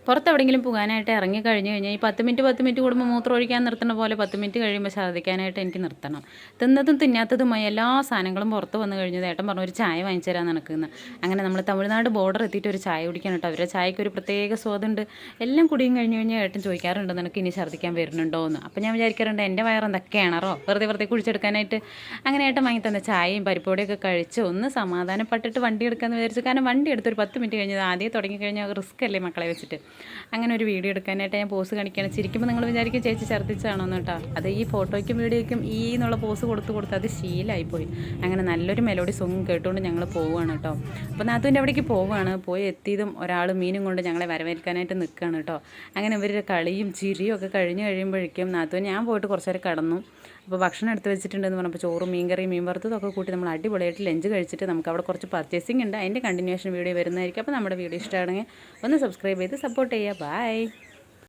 പുറത്തെവിടെയെങ്കിലും പോകാനായിട്ട് ഇറങ്ങി കഴിഞ്ഞ് കഴിഞ്ഞാൽ ഈ 10 മിനിറ്റ് കൂടുമ്പോൾ മൂത്രം ഒഴിക്കാൻ നിർത്തുന്ന പോലെ 10 മിനിറ്റ് കഴിയുമ്പോൾ ഛർദ്ദിക്കാനായിട്ട് എനിക്ക് നിർത്തണം. തിന്നതും തിന്നാത്തതുമായ എല്ലാ സാധനങ്ങളും പുറത്ത് വന്ന് കഴിഞ്ഞത് ഏട്ടൻ പറഞ്ഞു ഒരു ചായ വാങ്ങിച്ചു തരാൻ നടക്കുന്നത്. അങ്ങനെ നമ്മൾ തമിഴ്നാട് ബോർഡർ എത്തിയിട്ട് ഒരു ചായ കുടിക്കാൻ കേട്ടോ. അവരുടെ ചായക്ക് ഒരു പ്രത്യേക സ്വാദുണ്ട്. എല്ലാം കുടിയും കഴിഞ്ഞ് കഴിഞ്ഞാൽ ഏട്ടൻ ചോദിക്കാറുണ്ട് നിനക്ക് ഇനി ഛർദ്ദിക്കാൻ വരുന്നുണ്ടോ എന്ന്. അപ്പോൾ ഞാൻ വിചാരിക്കാറുണ്ട് എൻ്റെ വയറ് എന്തൊക്കെയാണോ വെറുതെ കുഴിച്ചെടുക്കാനായിട്ട്. അങ്ങനെ ഏട്ടൻ വാങ്ങി തന്ന ചായയും പരിപ്പോടിയൊക്കെ കഴിച്ച് ഒന്ന് സമാധാനപ്പെട്ടിട്ട് വണ്ടി എടുക്കാമെന്ന് വിചാരിച്ചു. കാരണം വണ്ടി എടുത്തൊരു 10 മിനിറ്റ് കഴിഞ്ഞത് ആദ്യം തുടങ്ങിക്കഴിഞ്ഞാൽ റിസ്ക് അല്ലേ മക്കളെ വെച്ചിട്ട്. അങ്ങനെ ഒരു വീഡിയോ എടുക്കാനായിട്ട് ഞാൻ പോസ് കാണിക്കുകയാണ്. ചിരിക്കുമ്പോൾ നിങ്ങൾ വിചാരിക്കും ചേച്ചി ഛർദ്ദിച്ചാണോന്ന് കേട്ടോ. അത് ഈ ഫോട്ടോയ്ക്കും വീഡിയോയ്ക്കും ഈ എന്നുള്ള പോസ് കൊടുത്ത് അത് ശീലമായിപ്പോയി. അങ്ങനെ നല്ലൊരു മെലോഡി സോങ് കേട്ടുകൊണ്ട് ഞങ്ങൾ പോവുകയാണ് കേട്ടോ. അപ്പോൾ നാത്തൂൻ്റെ അവിടേക്ക് പോവുകയാണ്. പോയി എത്തിയതും ഒരാൾ മീനും കൊണ്ട് ഞങ്ങളെ വരവേൽക്കാനായിട്ട് നിൽക്കുകയാണ് കേട്ടോ. അങ്ങനെ ഇവരുടെ കളിയും ചിരിയും ഒക്കെ കഴിഞ്ഞ് കഴിയുമ്പോഴേക്കും നാത്തൂൻ ഞാൻ പോയിട്ട് കുറച്ച് നേരം കടന്നു. അപ്പോൾ ഭക്ഷണം എടുത്ത് വെച്ചിട്ടുണ്ടെന്ന് പറഞ്ഞപ്പോൾ ചോറും മീൻകറി മീൻ വറുത്തതൊക്കെ കൂട്ടി നമ്മൾ അടിപൊളിയായിട്ട് ലഞ്ച് കഴിച്ചിട്ട് നമുക്ക് അവിടെ കുറച്ച് പർച്ചേസിംഗ് ഉണ്ട്. അതിൻ്റെ കണ്ടിന്യൂഷൻ വീഡിയോ വരുന്നതായിരിക്കും. അപ്പോൾ നമ്മുടെ വീഡിയോ ഇഷ്ടമാണെങ്കിൽ ഒന്ന് സബ്സ്ക്രൈബ് ചെയ്ത് സപ്പോർട്ട് ചെയ്യുക. ബൈ.